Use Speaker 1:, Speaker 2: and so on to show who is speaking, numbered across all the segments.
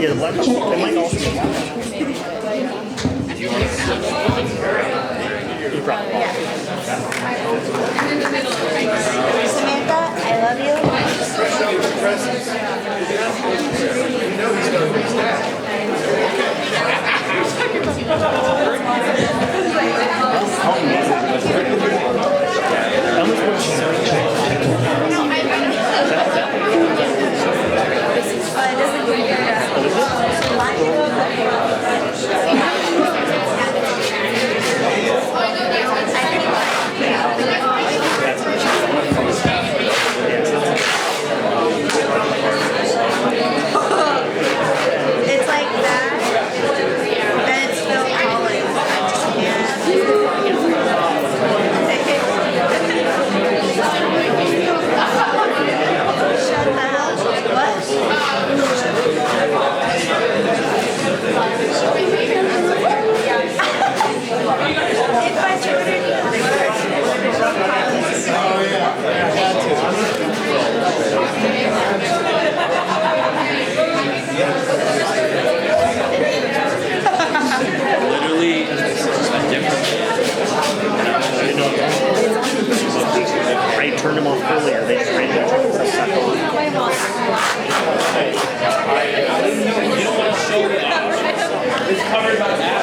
Speaker 1: Yeah, the black. It might also be. You probably.
Speaker 2: Samantha, I love you. It's like that, and it's Phil Collins. I just can't. Shut the hell. What? If I started
Speaker 3: Literally a different.
Speaker 1: I turned them off earlier. They just ran out of stuff.
Speaker 3: You don't want to show the options. It's covered by that.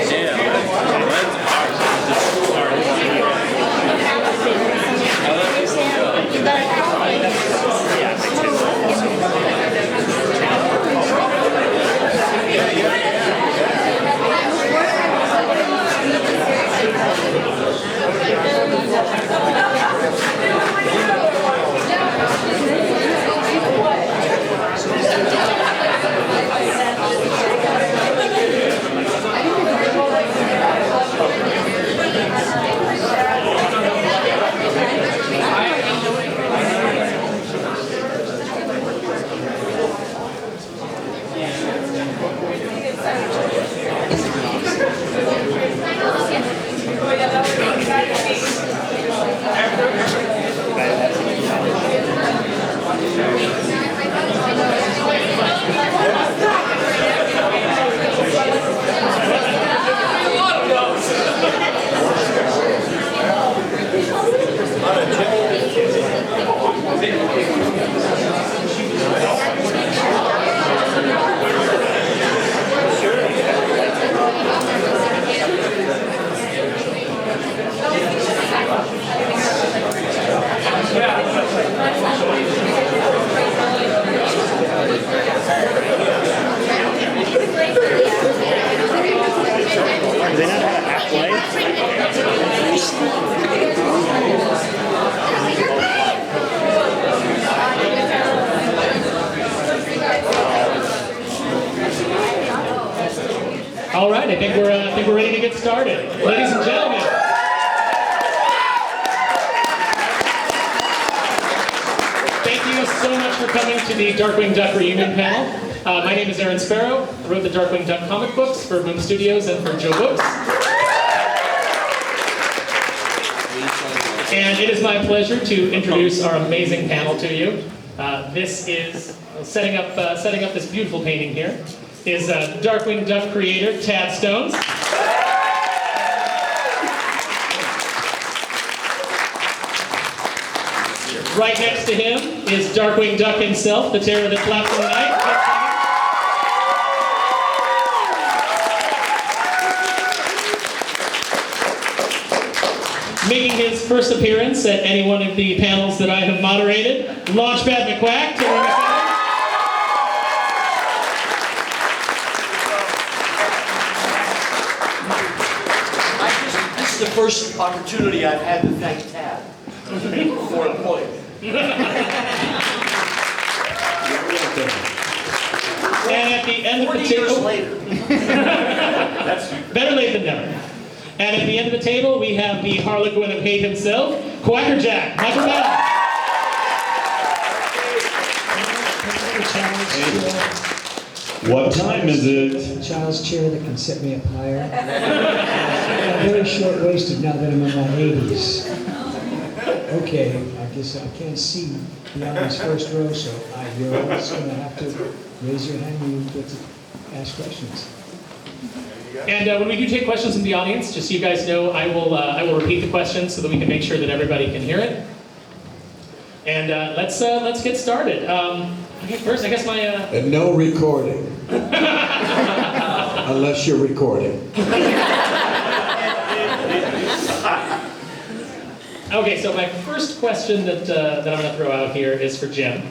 Speaker 3: Yeah.
Speaker 4: All right, I think we're ready to get started. Ladies and gentlemen. Thank you so much for coming to the Darkwing Duck reunion panel. My name is Aaron Sparrow. I wrote the Darkwing Duck comic books for Boom Studios and for Joe Books. And it is my pleasure to introduce our amazing panel to you. This is setting up this beautiful painting here. Is Darkwing Duck creator Tad Stones. Right next to him is Darkwing Duck himself, the terror that flaps in the night. Making his first appearance at any one of the panels that I have moderated, Launchpad McQuack.
Speaker 5: This is the first opportunity I've had to thank Tad for employment.
Speaker 4: And at the end of the table,
Speaker 5: later.
Speaker 4: better late than never. And at the end of the table, we have the Harlequin of Hate himself, Quackerjack, Michael Bell.
Speaker 6: What time is it?
Speaker 7: Child's chair that can set me up higher. I'm very short-waisted now that I'm in my 80s. Okay, guess I can't see beyond this first row, so you're always going to have to raise your hand when you get to ask questions.
Speaker 4: And when we do take questions from the audience, just so you guys know, I will repeat the questions so that we can make sure that everybody can hear it. And let's get started. Okay, first, I guess my
Speaker 8: And no recording. Unless you're recording.
Speaker 4: Okay, so my first question that I'm going to throw out here is for Jim.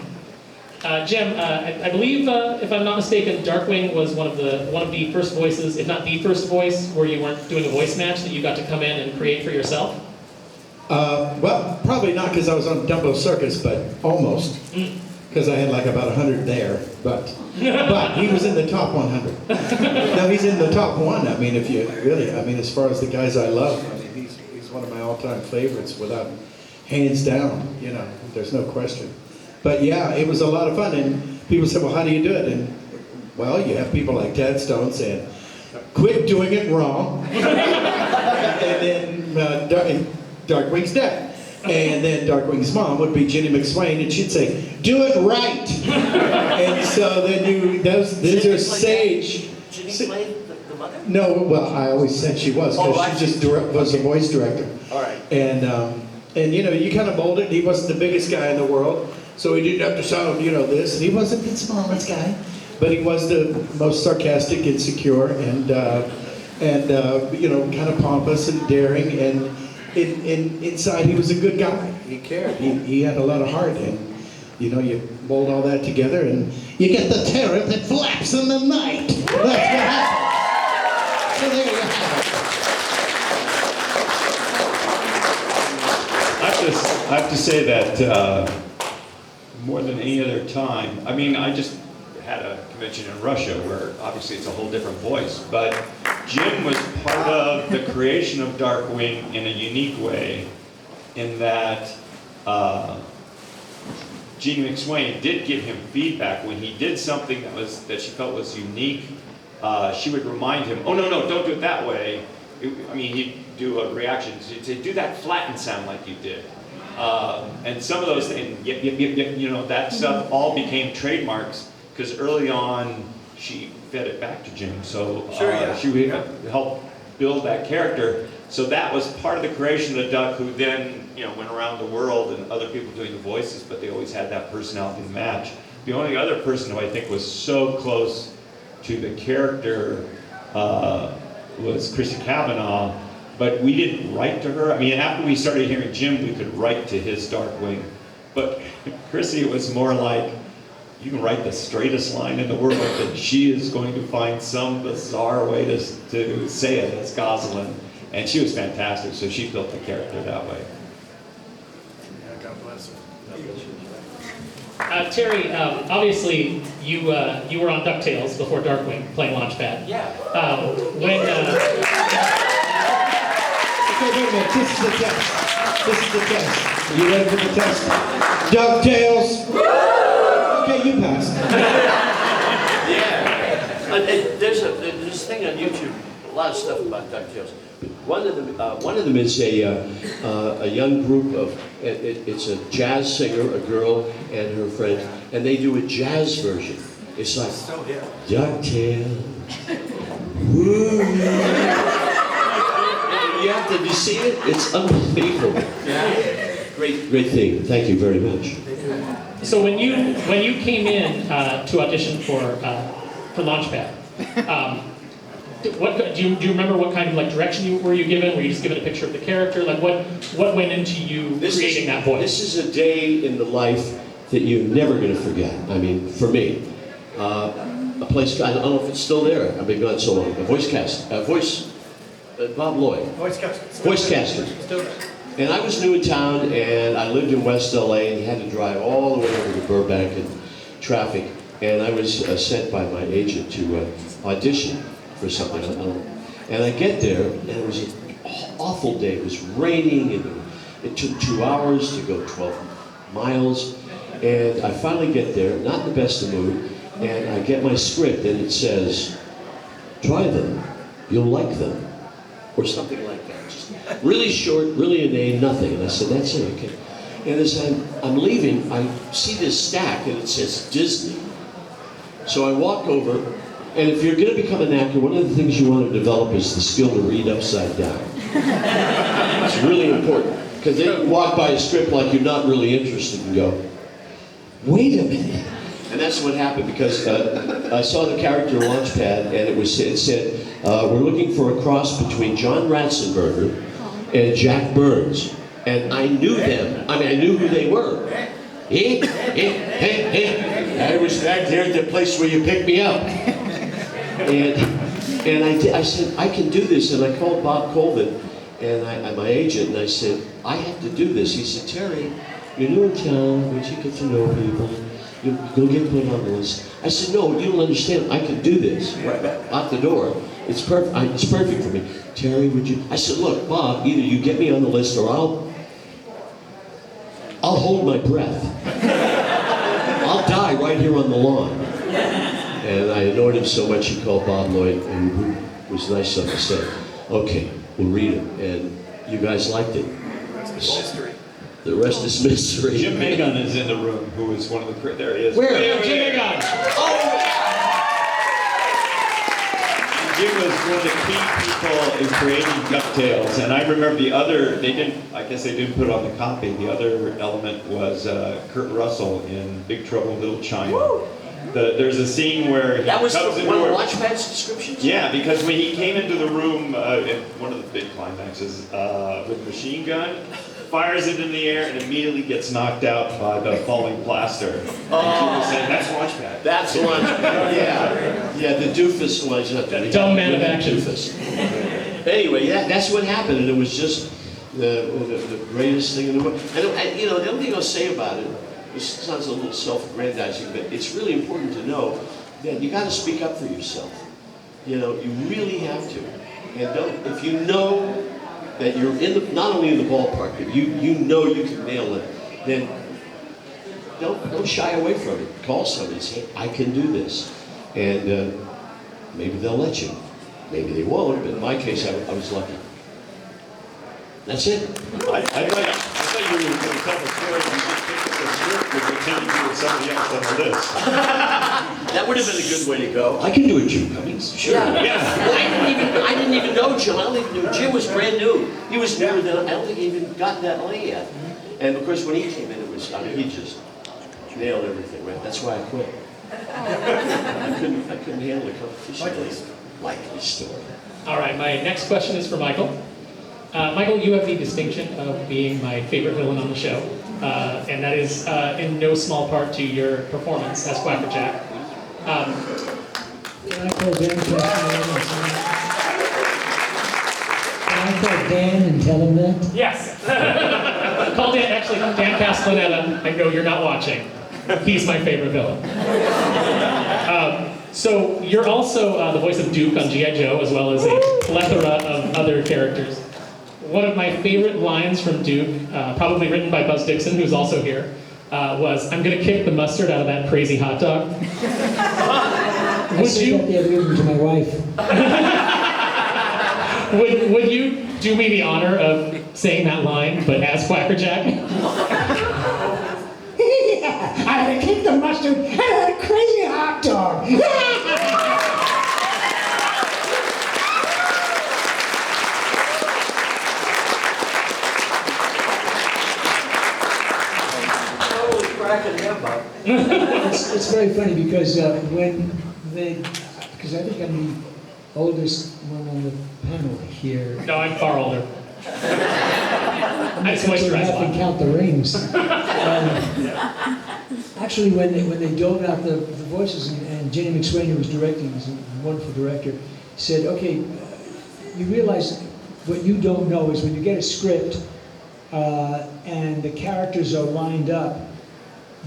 Speaker 4: Jim, I believe, if I'm not mistaken, Darkwing was one of the first voices, if not the first voice, where you weren't doing a voice match that you got to come in and create for yourself.
Speaker 8: Well, probably not because I was on Dumbo Circus, but almost. Because I had like about 100 there, but he was in the top 100. No, he's in the top one. I mean, if you really, I mean, as far as the guys I love, I mean, he's one of my all-time favorites, without hands down. You know, there's no question. But yeah, it was a lot of fun, and people said, "Well, how do you do it?" And well, you have people like Tad Stone saying, "Quit doing it wrong," and then Darkwing's dad. And then Darkwing's mom would be Ginny McSwain, and she'd say, "Do it right." And so then those are sage.
Speaker 5: Ginny played the mother?
Speaker 8: No, well, I always said she was, because
Speaker 5: right.
Speaker 8: she just was a voice director.
Speaker 5: All right.
Speaker 8: And you know, you kind of molded. He wasn't the biggest guy in the world, so he didn't have to sound, you know, this. And he wasn't the smallest guy, but he was the most sarcastic, insecure, and you know, kind of pompous and daring, and inside he was a good guy. He cared. He had a lot of heart, and you know, you mold all that together, and you get the terror that flaps in the night. That's what happens. So there you have it.
Speaker 6: I have to say that more than any other time, I mean, I just had a convention in Russia where obviously it's a whole different voice, but Jim was part of the creation of Darkwing in a unique way, in that Jeannie McSwain did give him feedback when he did something that she felt was unique. She would remind him, "Oh no, don't do it that way." I mean, he'd do a reaction. She'd say, "Do that flattened sound like you did." And some of those things, yep, you know, that stuff all became trademarks, because early on she fed it back to Jim. So she would help build that character. So that was part of the creation of the Duck, who then, you know, went around the world and other people doing the voices, but they always had that personality to match. The only other person who I think was so close to the character was Chrissy Cavanaugh, but we didn't write to her. I mean, after we started hearing Jim, we could write to his Darkwing. But Chrissy was more like, you can write the straightest line in the world, and she is going to find some bizarre way to say it as Gosselin. And she was fantastic, so she built the character that way.
Speaker 5: God bless her.
Speaker 4: Terry, obviously you were on DuckTales before Darkwing, playing Launchpad.
Speaker 5: Yeah.
Speaker 8: Okay, wait a minute. This is the test. This is the test. Are you ready for the test? DuckTales. Okay, you passed.
Speaker 5: Yeah. There's a thing on YouTube, a lot of stuff about DuckTales. One of them is a young group of, it's a jazz singer, a girl and her friend, and they do a jazz version. It's like, DuckTales. Woo. Have you seen it? It's unbelievable. Great thing. Thank you very much.
Speaker 4: So when you came in to audition for Launchpad, do you remember what kind of like direction were you given? Were you just given a picture of the character? Like what went into you creating that voice?
Speaker 5: This is a day in the life that you're never going to forget. I mean, for me, a place, I don't know if it's still there. I've been gone so long. Bob Lloyd. Voice caster. And I was new in town, and I lived in West LA, and had to drive all the way over to Burbank in traffic. And I was sent by my agent to audition for something. And I get there, and it was an awful day. It was raining, and it took 2 hours to go 12 miles. And I finally get there, not in the best of mood, and I get my script, and it says, "Try them, you'll like them," or something like that. Just really short, really inane, nothing. And I said, "That's it, okay." And as I'm leaving, I see this stack and it says Disney. So I walk over, and if you're going to become an actor, one of the things you want to develop is the skill to read upside down. It's really important, because they can walk by a script like you're not really interested and go, wait a minute. And that's what happened, because I saw the character Launchpad, and it said, we're looking for a cross between John Ratzenberger and Jack Burns. And I knew them. I mean, I knew who they were. I was back there at the place where you picked me up. And I said, I can do this. And I called Bob Colvin, and my agent, and I said, I have to do this. He said, Terry, you're new in town, once you get to know people, you'll get put on the list. I said, no, you don't understand. I can do this. Right out the door. It's perfect. It's perfect for me. Terry, would you? I said, look, Bob, either you get me on the list or I'll hold my breath. I'll die right here on the lawn. And I annoyed him so much, he called Bob Lloyd, and who was nice enough to say, okay, we'll read it. And you guys liked it. The rest is mystery.
Speaker 6: Jim Magon is in the room, who is one of the, there he is.
Speaker 5: Where?
Speaker 4: Jim Magon.
Speaker 5: Oh!
Speaker 6: Jim was one of the key people in creating DuckTales, and I remember the other, I guess they didn't put it on the copy, the other element was Kurt Russell in Big Trouble in Little China.
Speaker 5: Woo!
Speaker 6: There's a scene where he
Speaker 5: That was
Speaker 6: comes
Speaker 5: one of
Speaker 6: into
Speaker 5: Launchpad's descriptions?
Speaker 6: Yeah, because when he came into the room, in one of the big climaxes, with a machine gun, fires it in the air and immediately gets knocked out by the falling plaster. And Jim was saying, that's Launchpad.
Speaker 5: That's Launchpad, yeah. Yeah, the doofus was not the
Speaker 4: dumb man of action.
Speaker 5: Doofus. Anyway, that's what happened, and it was just the greatest thing in the world. And the other thing I'll say about it, this sounds a little self-aggrandizing, but it's really important to know that you got to speak up for yourself. You really have to. And if you know that you're not only in the ballpark, but you know you can nail it, then don't shy away from it. Call somebody and say, I can do this. And maybe they'll let you. Maybe they won't, but in my case, I was lucky. That's it.
Speaker 6: I thought you were going to tell the story and you just picked up the script and pretended you were somebody else on the list.
Speaker 5: That would have been a good way to go. I can do it, Jim Cummings. Sure. Yeah. Well, I didn't even know Jim. I don't even know. Jim was brand new. He was newer than I don't think he even got that lay yet. And of course, when he came in, he just nailed everything, right? That's why I quit. I couldn't handle the competition. Likely story.
Speaker 4: All right, my next question is for Michael. Michael, you have the distinction of being my favorite villain on the show, and that is in no small part to your performance as Quacker Jack.
Speaker 7: Can I call Dan and tell him that?
Speaker 4: Yes. Call Dan Castellaneta and go, you're not watching. He's my favorite villain. So you're also the voice of Duke on G.I. Joe, as well as a plethora of other characters. One of my favorite lines from Duke, probably written by Buzz Dixon, who's also here, was, I'm going to kick the mustard out of that crazy hot dog.
Speaker 7: I said that the other evening to my wife.
Speaker 4: Would you do me the honor of saying that line, but as Quacker Jack?
Speaker 7: Yeah, I'm going to kick the mustard out of that crazy hot dog. It's very funny because because I think I'm the oldest one on the panel here.
Speaker 4: No, I'm far older. I just
Speaker 7: I
Speaker 4: moisturize a
Speaker 7: have to
Speaker 4: lot.
Speaker 7: count the rings. Actually, when they doled out the voices, and Jenny McSwain, who was directing, was a wonderful director, said, okay, you realize what you don't know is when you get a script and the characters are lined up,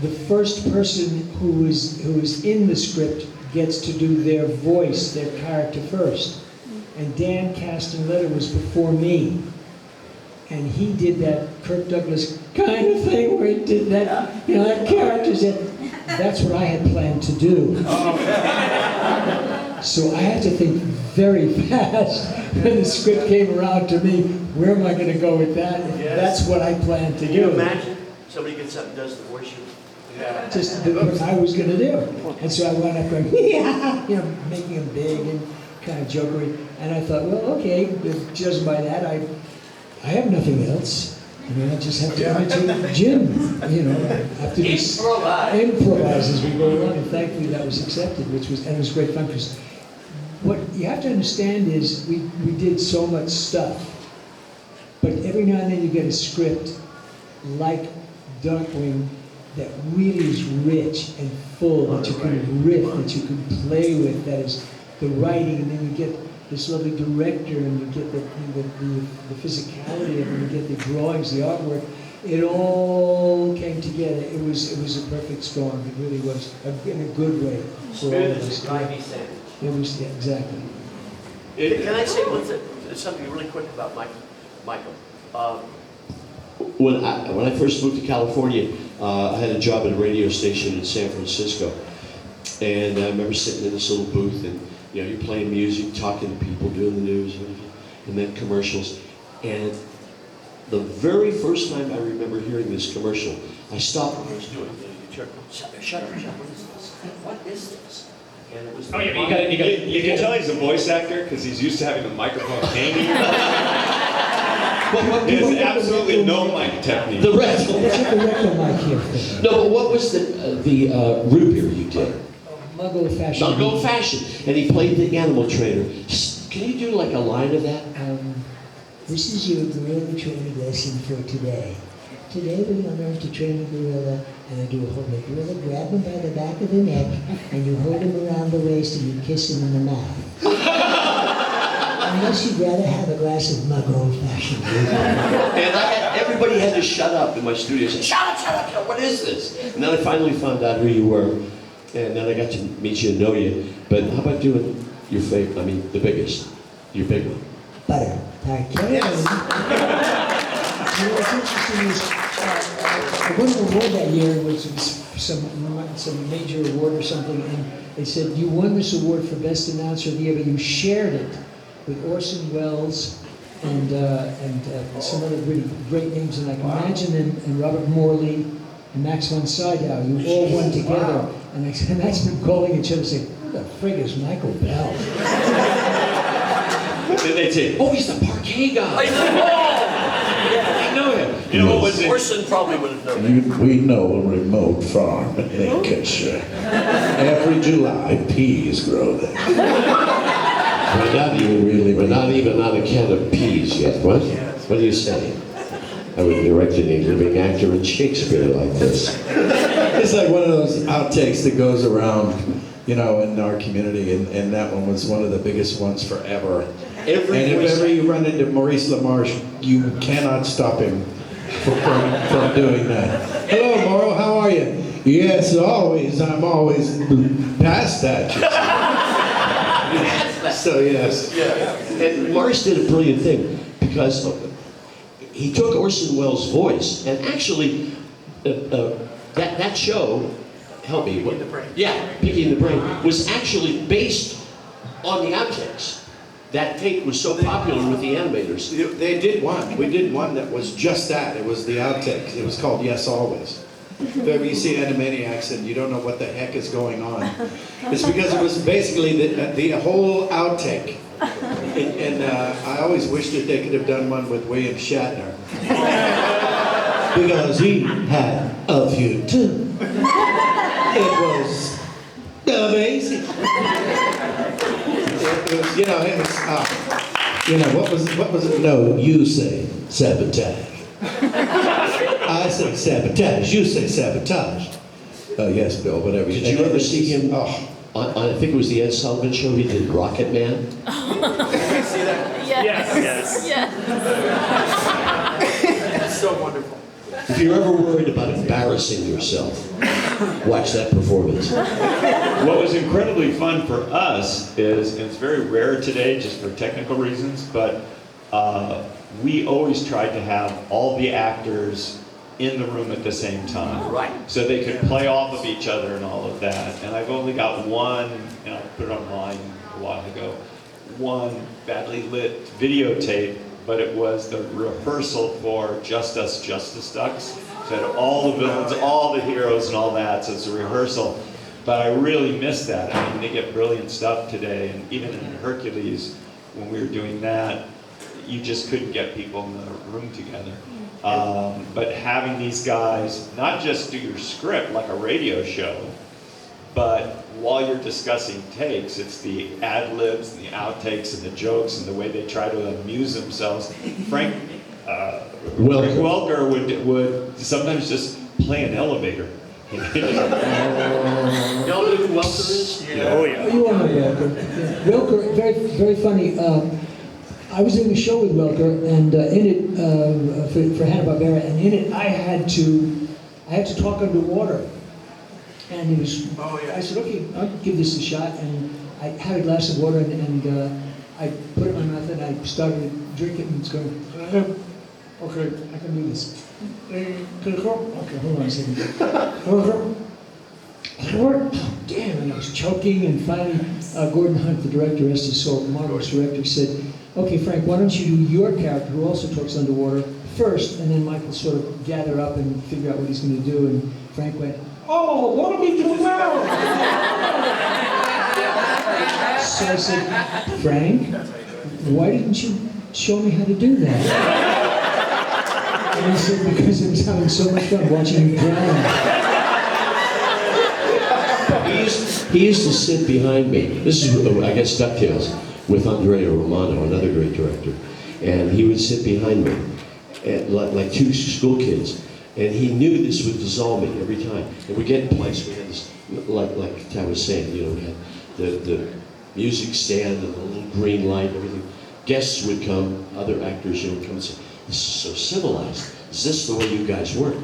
Speaker 7: the first person who is in the script gets to do their voice, their character first. And Dan Castellaneta was before me. And he did that Kirk Douglas kind of thing where he did that, that character said, that's what I had planned to do. So I had to think very fast when the script came around to me, where am I going to go with that? Yes. That's what I planned to do.
Speaker 5: Can you imagine somebody gets up and does the voice
Speaker 7: just the what I was going to do. And so I wound up going, yeah, you know, making him big and kind of jokery. And I thought, well, okay, judging by that, I have nothing else. I mean, I just have to imitate Jim, you know, I have to just improvise as we go along. And thankfully that was accepted, and it was great fun, because what you have to understand is we did so much stuff, but every now and then you get a script like Darkwing that really is rich and full, that you can riff, that you can play with, that is the writing, and then you get this lovely director, and you get the physicality of it, and you get the drawings, the artwork. It all came together. It was a perfect storm. It really was, in a good way for all of us. It was, yeah, exactly.
Speaker 5: Can I say something really quick about Michael? When I first moved to California, I had a job at a radio station in San Francisco, and I remember sitting in this little booth, and you know, you're playing music, talking to people, doing the news, and then commercials. And the very first time I remember hearing this commercial, I stopped what I was doing. Shut up, what is this? What is this? And it was
Speaker 4: Oh yeah,
Speaker 6: You can tell he's a voice actor because he's used to having the microphone hanging. He has absolutely no mic technique.
Speaker 5: the rest.
Speaker 7: Let's get the rectal mic here first.
Speaker 5: No, but what was the root beer you did?
Speaker 7: Mug Fashion.
Speaker 5: Not old fashioned. And he played the animal trainer. Can you do like a line of that?
Speaker 9: This is your gorilla training lesson for today. Today we're going to learn to train a gorilla, and I do a hold the gorilla, grab him by the back of the neck, and you hold him around the waist and you kiss him in the mouth. Unless you'd rather have a glass of Mug Old Fashioned.
Speaker 5: And everybody had to shut up in my studio. Say, shut up, what is this? And then I finally found out who you were. And then I got to meet you and know you. But how about doing your favorite, the biggest, your big one?
Speaker 9: Butter.
Speaker 7: Yes. You know, what's interesting is, I won an award that year, which was some major award or something, and they said, you won this award for Best Announcer of the Year, but you shared it with Orson Welles and some other really great names, and I can imagine them, and Robert Morley and Max von Sydow, you all won together, and I can imagine them calling each other and saying, who the frig is Michael Bell?
Speaker 5: Then they'd say, oh, he's the parquet guy. I know him.
Speaker 6: You know what was it?
Speaker 5: Orson probably would have known that.
Speaker 10: We know a remote farm in Lincolnshire. Every July, peas grow there.
Speaker 5: We're not even on a can of peas yet. What? What do you say? I would direct any living actor in Shakespeare like this.
Speaker 8: It's like one of those outtakes that goes around, you know, in our community, and that one was one of the biggest ones forever. And if ever you run into Maurice LaMarche, you cannot stop him from doing that. Hello, Mauro, how are you? Yes, always. I'm always past that. So, yes.
Speaker 5: Yeah. And Maurice did a brilliant thing, because he took Orson Welles' voice, and actually, that show, help me. Pinky and the Brain. Yeah, Pinky and the Brain was actually based on the outtakes. That tape was so popular with the animators.
Speaker 8: They did one. We did one that was just that. It was the outtakes. It was called Yes Always. Whenever you see Animaniacs and you don't know what the heck is going on, it's because it was basically the whole outtake. And I always wish that they could have done one with William Shatner. Because he had a few too. It was amazing. It was, what was it? No, you say sabotage. I say sabotage, you say sabotage. Oh, yes, Bill, whatever.
Speaker 5: Did you ever see him on, I think it was the Ed Sullivan Show, he did Rocket Man?
Speaker 2: Did you see that? Yes.
Speaker 5: That's so wonderful. If you're ever worried about embarrassing yourself, watch that performance.
Speaker 6: What was incredibly fun for us is, and it's very rare today just for technical reasons, but we always tried to have all the actors in the room at the same time.
Speaker 5: Right.
Speaker 6: So they could play off of each other and all of that. And I've only got one, and I put it online a while ago, one badly lit videotape, but it was the rehearsal for Just Us Justice Ducks. So I had all the villains, all the heroes, and all that. So it's a rehearsal. But I really miss that. I mean, they get brilliant stuff today, and even in Hercules, when we were doing that, you just couldn't get people in the room together. But having these guys not just do your script like a radio show, but while you're discussing takes, it's the ad-libs and the outtakes and the jokes and the way they try to amuse themselves. Frank Welker would sometimes just play an elevator.
Speaker 5: Y'all know who Welker is?
Speaker 1: Yeah. Oh yeah.
Speaker 7: Oh, you all know Welker. Yeah. Welker, very, very funny. I was doing a show with Welker, and in it for Hanna-Barbera, and in it I had to talk underwater. And he was. Oh yeah. I said, okay, I'll give this a shot, and I had a glass of water, and I put it in my mouth, and I started to drink it, and it's going. Okay, I can do this. Okay, hold on a second. Oh, damn, and I was choking, and finally Gordon Hunt, the director, rest his soul, marvelous director, said, okay, Frank, why don't you do your character, who also talks underwater, first, and then Michael sort of gather up and figure out what he's going to do, and Frank went, oh, what do we do now? So I said, Frank, why didn't you show me how to do that? And he said, because I was having so much fun watching you drown.
Speaker 5: He used to sit behind me. This is, I guess, DuckTales with Andrea Romano, another great director. And he would sit behind me, like two school kids. And he knew this would dissolve me every time. And we get in place, we had this, like I was saying, you know, we had the music stand and the little green light and everything. Guests would come, other actors, you know, would come and say, this is so civilized. Is this the way you guys work?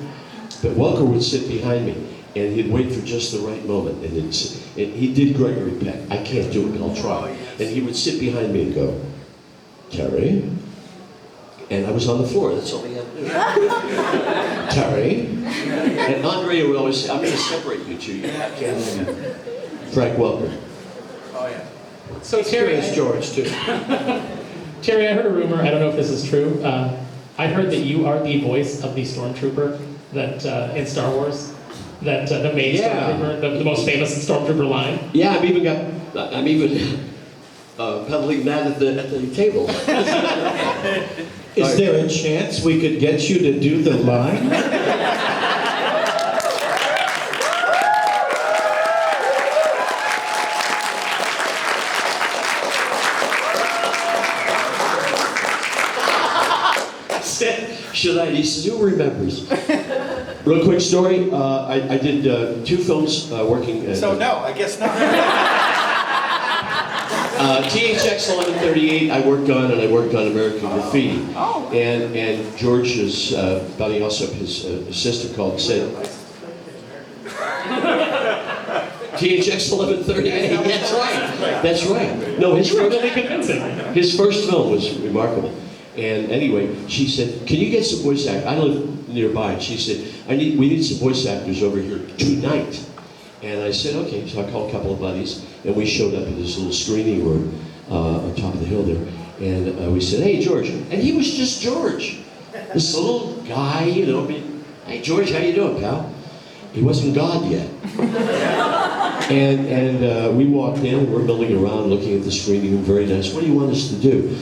Speaker 5: But Welker would sit behind me, and he'd wait for just the right moment. And he did Gregory Peck. I can't do it, but I'll try. And he would sit behind me and go, Terry? And I was on the floor, that's all he had to do. Terry? And Andrea would always say, I'm going to separate you two. You can't. Frank Welker.
Speaker 4: Oh, yeah. So Terry,
Speaker 8: Curious George, too.
Speaker 4: Terry, I heard a rumor, I don't know if this is true. I heard that you are the voice of the Stormtrooper that in Star Wars, that the main Stormtrooper, the most famous Stormtrooper line.
Speaker 5: Yeah, I'm even peddling that at the table.
Speaker 8: Is there a chance we could get you to do the line?
Speaker 5: Should I? He says, who remembers? Real quick story. I did 2 films working.
Speaker 8: So no, I guess not.
Speaker 5: THX 1138 I worked on, and I worked on American Graffiti. Oh. And George's buddy, also his sister, called and said, THX 1138. That's right. That's right. No, his first film was remarkable. And anyway, she said, can you get some voice actors? I live nearby. And she said, we need some voice actors over here tonight. And I said, okay. So I called a couple of buddies, and we showed up in this little screening room on top of the hill there. And we said, hey, George. And he was just George. This little guy, you know. Hey, George, how you doing, pal? He wasn't God yet. and we walked in, and we're milling around looking at the screening room. Very nice. What do you want us to do?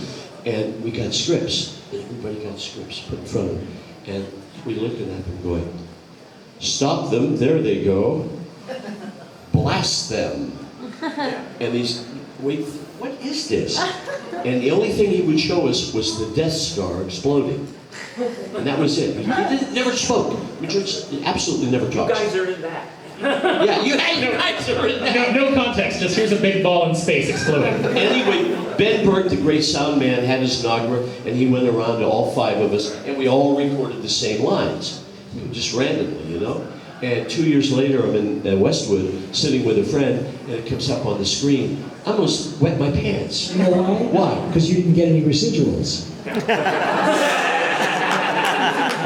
Speaker 5: And we got scripts. Everybody got scripts put in front of them. And we looked at them going, stop them, there they go. Blast them. And he's, wait, what is this? And the only thing he would show us was the Death Star exploding. And that was it. He never spoke. We just absolutely never talked.
Speaker 1: You guys are in that.
Speaker 5: Yeah, you guys are in that.
Speaker 4: No context, just here's a big ball in space exploding.
Speaker 5: Anyway, Ben Burke, the great sound man, had his Nagra, and he went around to all 5 of us, and we all recorded the same lines, just randomly, you know? And 2 years later, I'm in Westwood, sitting with a friend, and it comes up on the screen. I almost wet my pants.
Speaker 7: You know why?
Speaker 5: Why?
Speaker 7: Because you didn't get any residuals. I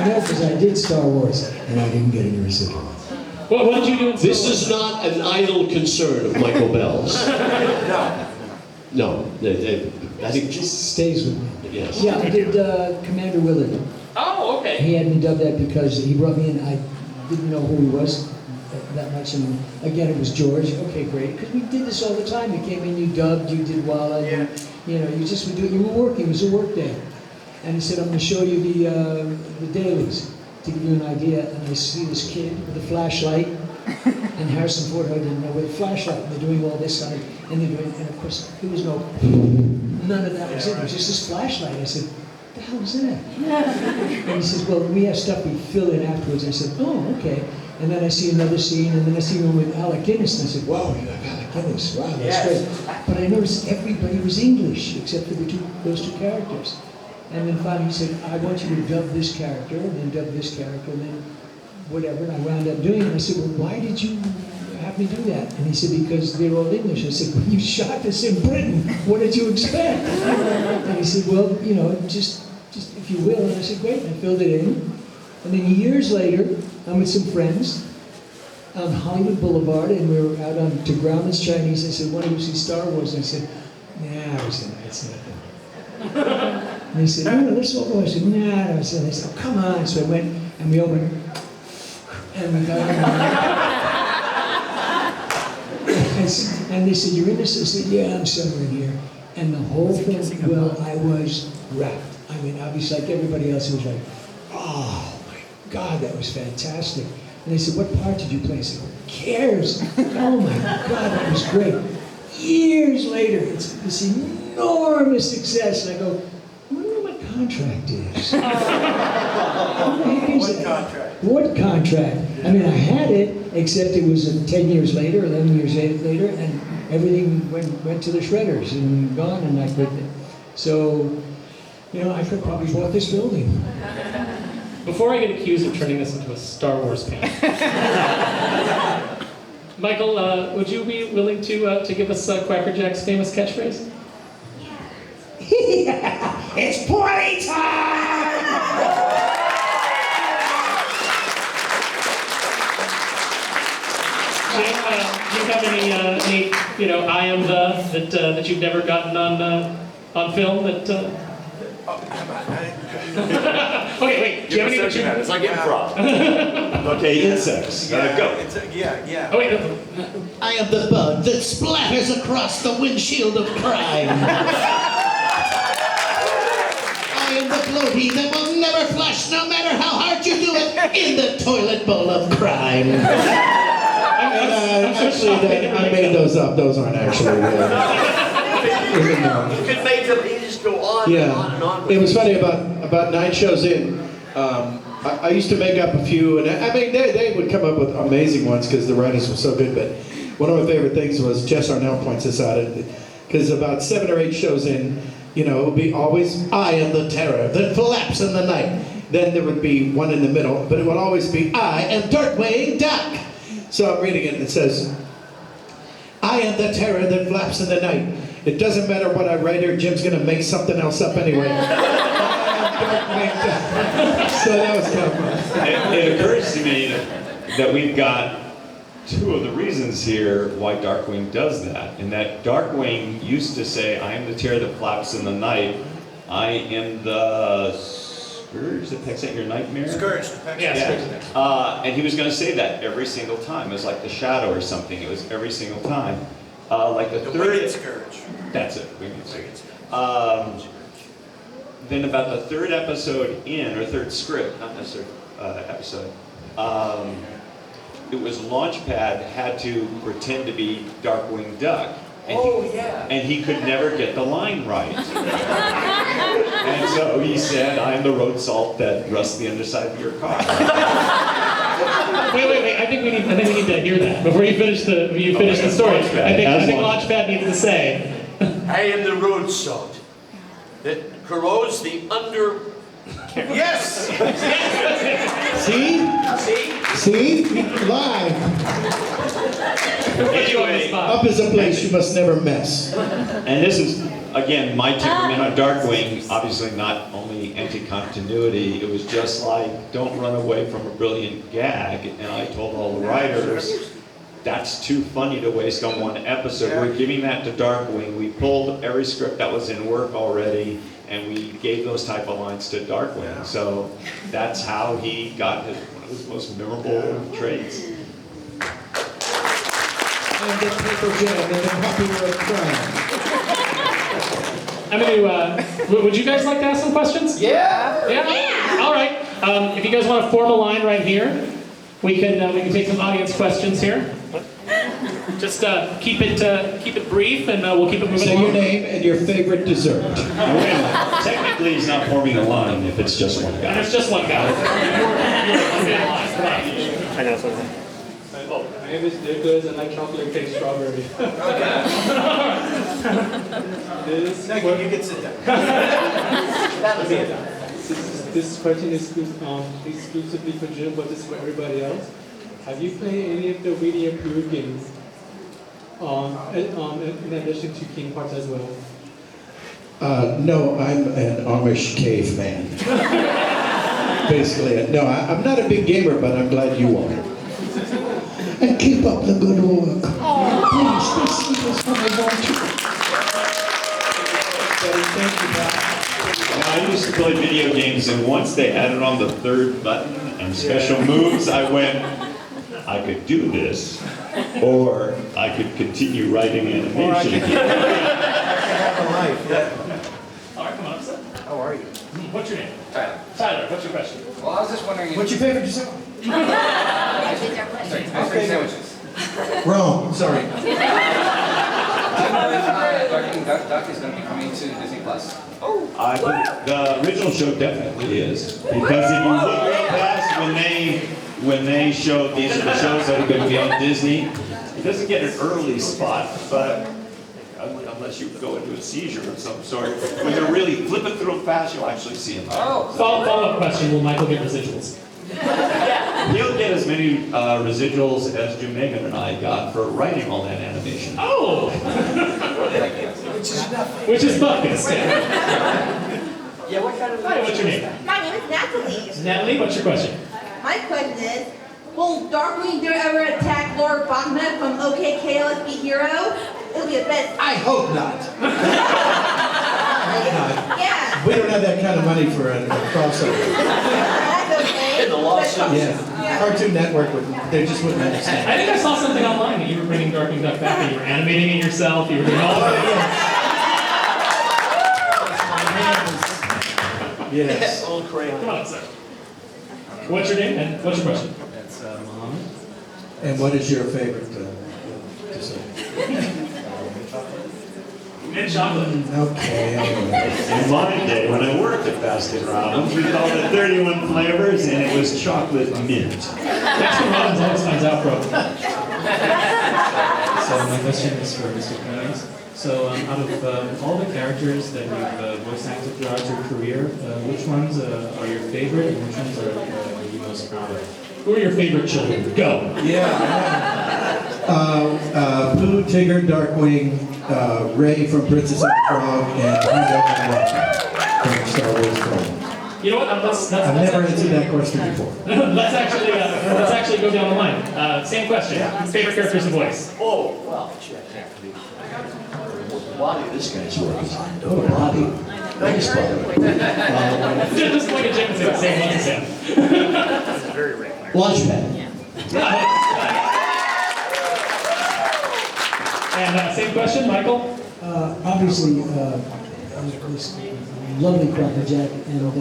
Speaker 7: know, because I did Star Wars, and I didn't get any residuals.
Speaker 4: What did you do in Star Wars?
Speaker 5: This is not an idle concern of Michael Bell's. No, I think
Speaker 7: It just stays with me.
Speaker 5: yes.
Speaker 7: Yeah, I did Commander Willard.
Speaker 4: Oh, okay.
Speaker 7: He had me dub that because he brought me in. I didn't know who he was that much, and again it was George. Okay, great, because we did this all the time. You came in, you dubbed, you did Walla, you know, you just would do it. You were working. It was a work day, and he said, "I'm going to show you the dailies to give you an idea." And I see this kid with a flashlight, and Harrison Ford, I didn't know, with a flashlight. And they're doing all this on it, and they're doing, and of course there was none of that was it. It was just this flashlight. I said, "What the hell is that?" And he says, "Well, we have stuff we fill in afterwards." I said, "Oh, okay." And then I see another scene, and then I see one with Alec Guinness, and I said, "Wow, you have Alec Guinness! Wow, that's great." But I noticed everybody was English except for those two characters. And then finally he said, "I want you to dub this character, and then dub this character, and then whatever." And I wound up doing it. And I said, "Well, why did you have me do that?" And he said, "Because they're all English." I said, "Well, you shot this in Britain. What did you expect?" And he said, "Well, you know, just if you will." And I said, "Great." And I filled it in. And then years later, I'm with some friends on Hollywood Boulevard, and we were out on to Grauman's Chinese. I said, "Want to go see Star Wars?" And I said, "Nah." I said, "That's nothing." And he said, "No, let's all go." I said, "Nah." I said, "Oh, come on." So I went, and we opened, and we got and they said, "You're in this?" I said, "Yeah, I'm somewhere in here." And the whole thing, well, I was wrapped. I mean, obviously, like everybody else, it was like, "Oh my God, that was fantastic." And they said, "What part did you play?" I said, "Who cares? Oh my God, that was great." Years later, it's this enormous success, and I go, I wonder what my contract is. What contract? What contract? I mean, I had it, except it was 10 years later, 11 years later, and everything went to the shredders and gone, and I couldn't. So, you know, I could probably bought this building.
Speaker 4: Before I get accused of turning this into a Star Wars panel, Michael, would you be willing to give us Quacker Jack's famous catchphrase?
Speaker 10: It's party time!
Speaker 4: Jim, do you have any you know, I am the that you've never gotten on film that? Okay, wait. Do you have any?
Speaker 6: It's like improv. Okay, insects. Go.
Speaker 10: Yeah.
Speaker 4: Oh wait.
Speaker 10: I am the bug that splatters across the windshield of crime. I am the floaty that will never flush, no matter how hard you do it, in the toilet bowl of crime.
Speaker 8: Actually, I made those up. Those aren't actually real.
Speaker 5: You could make them, you just go on and on and on.
Speaker 8: It was funny, about 9 shows in, I used to make up a few, and I mean, they would come up with amazing ones because the writers were so good, but one of my favorite things was Jess Arnell points this out, because about 7 or 8 shows in, you know, it would be always, I am the terror that flaps in the night. Then there would be one in the middle, but it would always be, I am Darkwing Duck. So I'm reading it, and it says, I am the terror that flaps in the night. It doesn't matter what I write here, Jim's going to make something else up anyway. So that was kind of fun.
Speaker 6: It occurs to me that we've got 2 of the reasons here why Darkwing does that. And that Darkwing used to say, I am the terror that flaps in the night. I am the scourge that pecks at your nightmare.
Speaker 11: Scourge.
Speaker 6: Yeah. And he was going to say that every single time. It was like the shadow or something. It was every single time. Like the third.
Speaker 11: Winged Scourge.
Speaker 6: That's it. Winged Scourge. Then about the 3rd episode in, or 3rd script, not necessarily episode, it was Launchpad had to pretend to be Darkwing Duck. And he could never get the line right. And so he said, I'm the road salt that rusts the underside of your car.
Speaker 4: Wait. I think we need to hear that before you finish the story. I think Launchpad needs to say.
Speaker 5: I am the road salt that corrodes the under.
Speaker 11: Yes!
Speaker 8: See? Live.
Speaker 6: Anyway,
Speaker 8: Up is a place you must never mess.
Speaker 6: and this is, again, my temperament on Darkwing, obviously not only anti-continuity, it was just like, don't run away from a brilliant gag, and I told all the writers, that's too funny to waste on one episode. We're giving that to Darkwing. We pulled every script that was in work already, and we gave those type of lines to Darkwing. So that's how he got one of his most memorable traits.
Speaker 8: And the paper jam and the copyright crime.
Speaker 4: I'm going to, would you guys like to ask some questions?
Speaker 11: Yeah.
Speaker 4: Yeah? All right. If you guys want to form a line right here, we can take some audience questions here. Just keep it brief, and we'll keep it moving
Speaker 8: Say
Speaker 4: along.
Speaker 8: your name and your favorite dessert.
Speaker 6: Technically, he's not forming a line if it's just one
Speaker 4: And
Speaker 6: guy.
Speaker 4: it's just one guy. You're
Speaker 1: I know something.
Speaker 12: My name is Nicholas and I like chocolate cake strawberry.
Speaker 11: Thank you. You can sit down.
Speaker 12: This question is exclusively for Jim, but this is for everybody else. Have you played any of the video group games in addition to King Parts as well?
Speaker 8: No, I'm an Amish caveman. Basically, no, I'm not a big gamer, but I'm glad you are. And keep up the good work. Please, this is what I want you. Thank you, Bob.
Speaker 6: Now, I used to play video games, and once they added on the third button and special moves, I went, I could do this, or I could continue writing animation.
Speaker 11: Have a life. Yeah.
Speaker 4: All right, come on, sir.
Speaker 11: How are you?
Speaker 4: What's your name?
Speaker 13: Tyler.
Speaker 4: Tyler, what's your question?
Speaker 13: Well, I was just wondering if...
Speaker 11: What's your favorite dessert?
Speaker 13: Ice cream sandwiches.
Speaker 8: Wrong, sorry.
Speaker 13: Darkwing Duck is going to be coming to Disney Plus.
Speaker 6: The original show definitely is, because if you look real fast when they showed these are the shows that are going to be on Disney, it doesn't get an early spot, but unless you go into a seizure of some sort, when they're really flipping through them fast, you'll actually see them.
Speaker 4: Follow-up question, will Michael get residuals?
Speaker 6: He'll get as many residuals as Jim Megan and I got for writing all that animation.
Speaker 4: Oh! Which is buckets, yeah.
Speaker 2: Yeah, what kind of...
Speaker 4: Hi, what's your name?
Speaker 2: My name is Natalie.
Speaker 4: Natalie, what's your question?
Speaker 2: My question is, will Darkwing Dare ever attack Lord Bachman from OK KLSB Hero? It'll be a best.
Speaker 8: I hope not.
Speaker 2: Yeah.
Speaker 8: We don't have that kind of money for a crossover.
Speaker 2: That's okay.
Speaker 1: In the lawsuit.
Speaker 8: Yeah. Cartoon Network they just wouldn't understand.
Speaker 4: I think I saw something online that you were bringing Darkwing Duck back, and you were animating it yourself, you were doing all of it.
Speaker 8: Yes.
Speaker 1: Old crayon.
Speaker 4: Come on, sir. What's your name and what's your question?
Speaker 12: That's Mohammed.
Speaker 8: And what is your favorite dessert?
Speaker 4: Mint chocolate.
Speaker 8: Okay.
Speaker 6: In my day, when I worked at Baskin Robbins, we called it 31 flavors, and it was chocolate mint.
Speaker 4: Baskin Robbins always finds out, bro.
Speaker 12: So my question is for Mr. Cummings. So out of all the characters that you've voice acted throughout your career, which ones are your favorite and which ones are you most proud of?
Speaker 4: Who are your favorite children? Go.
Speaker 8: Yeah. Blue, Tigger, Darkwing, Ray from Princess and the Frog, and Hugo from Star Wars Film.
Speaker 4: You know what? Let's
Speaker 8: I've never answered that question before.
Speaker 4: let's actually go down the line. Same question. Favorite characters and voice.
Speaker 1: Oh, well, shit.
Speaker 5: Bobby, this guy's working. Oh, Bobby. Thanks, Bobby.
Speaker 4: Just point at Jim and say the same one as him.
Speaker 1: That's very rare.
Speaker 5: Launchpad.
Speaker 4: And same question, Michael?
Speaker 7: Obviously, this lovely Crackerjack and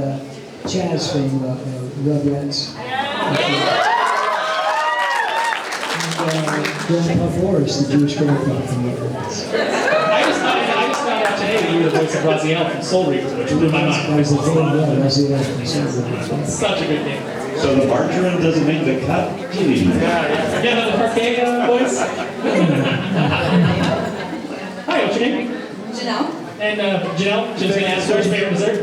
Speaker 7: Chaz from Rugrats. And Grandpa Forrest, the Jewish grandpa from Rugrats.
Speaker 4: I just found out today that you were the voice of Raziel from Soul Reaper, which blew my
Speaker 7: That
Speaker 4: mind.
Speaker 7: was the thing, yeah, Raziel from Soul Reaper.
Speaker 4: Such a good name.
Speaker 6: So the margarine doesn't make the cut?
Speaker 4: Yeah, another parquet voice? Hi, what's your name?
Speaker 14: Janelle.
Speaker 4: And Janelle, Jim's gonna ask what's your favorite dessert?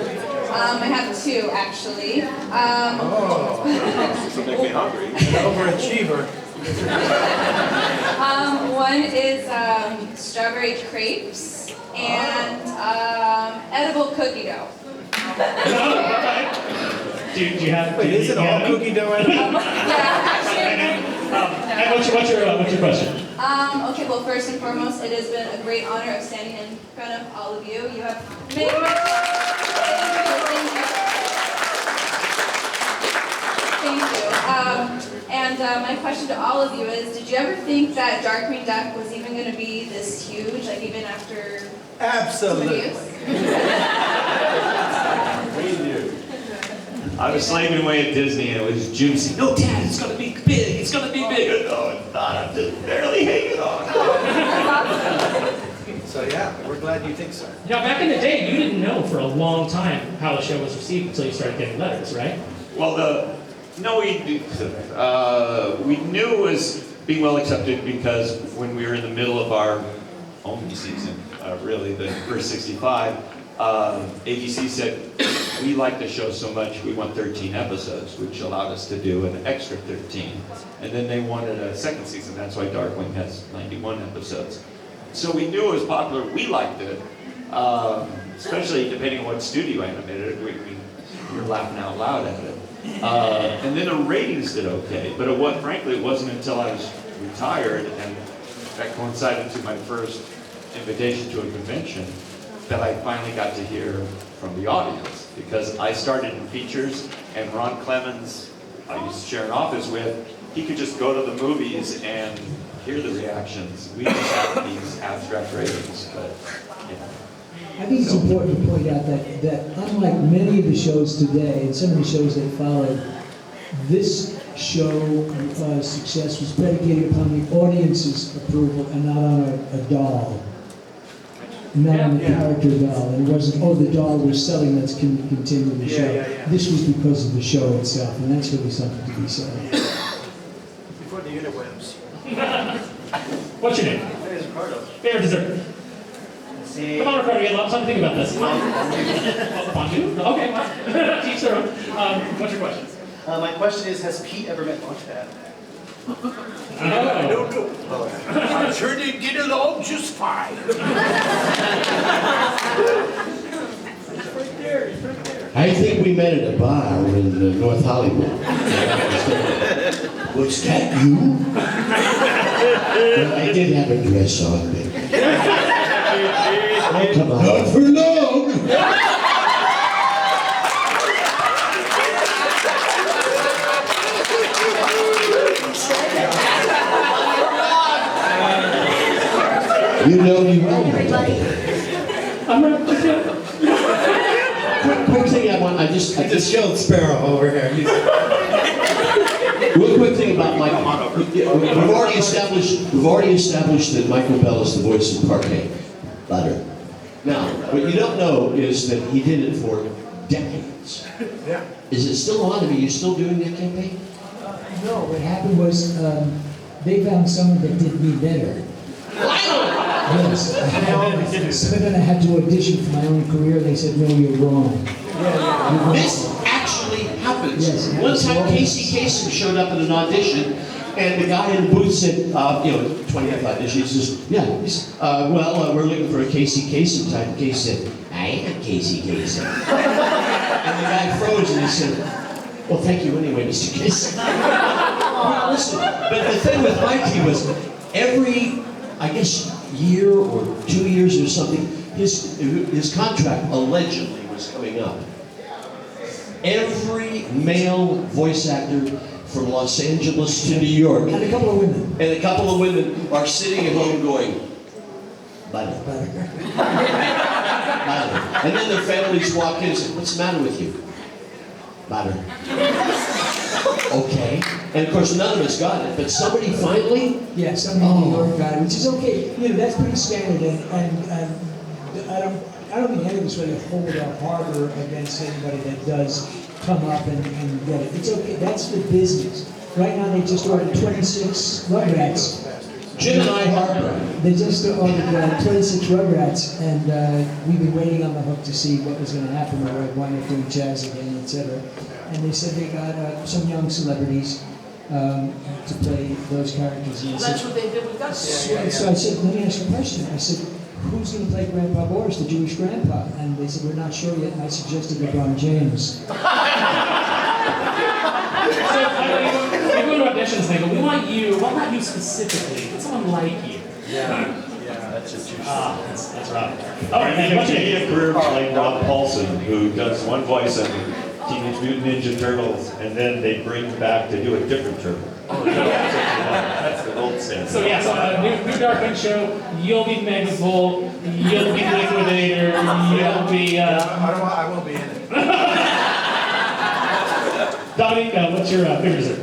Speaker 14: I have two actually.
Speaker 11: This will make me hungry. Overachiever.
Speaker 14: One is strawberry crepes and edible cookie dough.
Speaker 4: Do you have?
Speaker 11: Wait, is it all cookie dough?
Speaker 14: Yeah, actually.
Speaker 4: And what's your question?
Speaker 14: Okay, well, first and foremost, it has been a great honor of standing in front of all of you. You have made my Thank you. And my question to all of you is, did you ever think that Darkwing Duck was even going to be this huge, like even after
Speaker 11: Absolutely.
Speaker 6: We knew. I was slaving away at Disney and it was juicy. No, Dad, it's gonna be big. It's gonna be big. No, it's not. I'm just barely hanging on.
Speaker 11: So yeah, we're glad you think so.
Speaker 4: Now, back in the day, you didn't know for a long time how the show was received until you started getting letters, right?
Speaker 6: Well, we knew it was being well accepted because when we were in the middle of our only season, really the first 65, ABC said, we like the show so much, we want 13 episodes, which allowed us to do an extra 13. And then they wanted a second season, that's why Darkwing has 91 episodes. So we knew it was popular, we liked it, especially depending on what studio animated it, we were laughing out loud at it. And then the ratings did okay, but frankly, it wasn't until I was retired, and that coincided to my first invitation to a convention, that I finally got to hear from the audience. Because I started in features, and Ron Clemens, I used to share an office with, he could just go to the movies and hear the reactions. We just have these abstract ratings, but, you know.
Speaker 7: I think it's important to point out that unlike many of the shows today, and some of the shows that followed, this show's success was predicated upon the audience's approval and not on a doll. Not on the character doll. And it wasn't, oh, the doll we're selling, let's continue the show. This was because of the show itself, and that's really something to be said.
Speaker 11: Before the interwebs.
Speaker 4: What's your name?
Speaker 11: My name is Ricardo.
Speaker 4: Favorite dessert? Come on, Ricardo, you have a lot of time to think about this. Fondue? Okay, well, teach their own. What's your question?
Speaker 15: My question is, has Pete ever met Launchpad?
Speaker 11: I don't know. I'm sure they get along just fine.
Speaker 5: I think we met at a bar in North Hollywood. Was that you? Well, I did have a dress on, baby. Oh, come on. Not for long! You know you will.
Speaker 4: I'm not
Speaker 5: quick thing I just
Speaker 8: showed Sparrow over here.
Speaker 5: Real quick thing about Michael. We've already established that Michael Bell is the voice of Parquet Butter. Now, what you don't know is that he did it for decades.
Speaker 8: Yeah.
Speaker 5: Is it still on? Are you still doing that campaign?
Speaker 7: No, what happened was they found someone that did me better. Yes. So then I had to audition for my own career. They said, no, you're wrong.
Speaker 5: This actually happens.
Speaker 7: Yes,
Speaker 5: one time Casey Kasem showed up at an audition, and the guy in the booth said, 25 auditions. He says, we're looking for a Casey Kasem type. Casey said, I am Casey Kasem. And the guy froze and he said, well, thank you anyway, Mr. Kasem. Well, listen, but the thing with Mikey was every, I guess, year or 2 years or something, his contract allegedly was coming up. Every male voice actor from Los Angeles to New York
Speaker 7: And a couple of women.
Speaker 5: are sitting at home going, butter. Butter. And then their families walk in and say, what's the matter with you? Butter. Okay. And of course, none of us got it, but somebody finally?
Speaker 7: Yeah, somebody in New York got it, which is okay. That's pretty standard, and I don't think any of us really hold a harbor against anybody that does come up and get it. It's okay. That's the business. Right now, they just ordered 26 Rugrats.
Speaker 5: Jim and I harbor.
Speaker 7: They just ordered 26 Rugrats, and we've been waiting on the hook to see what was going to happen. Or why not doing jazz again, etc. And they said they got some young celebrities to play those characters. And
Speaker 2: That's what they did with us.
Speaker 7: So I said, let me ask you a question. I said, who's going to play Grandpa Boris, the Jewish grandpa? And they said, we're not sure yet. And I suggested LeBron James.
Speaker 4: So, you go to audition questions, they go, we want you, well, not you specifically, but someone like you.
Speaker 11: Yeah, that's just too
Speaker 4: That's right.
Speaker 6: All right, man, what's a career like Rob Paulson, who does one voice on Teenage Mutant Ninja Turtles, and then they bring back to do a different turtle. That's the gold standard.
Speaker 4: So yeah, so new Darkwing show, you'll be Megapole, you'll be Liquidator, you'll be...
Speaker 11: I won't be in it.
Speaker 4: Dominic, what's your favorite dessert?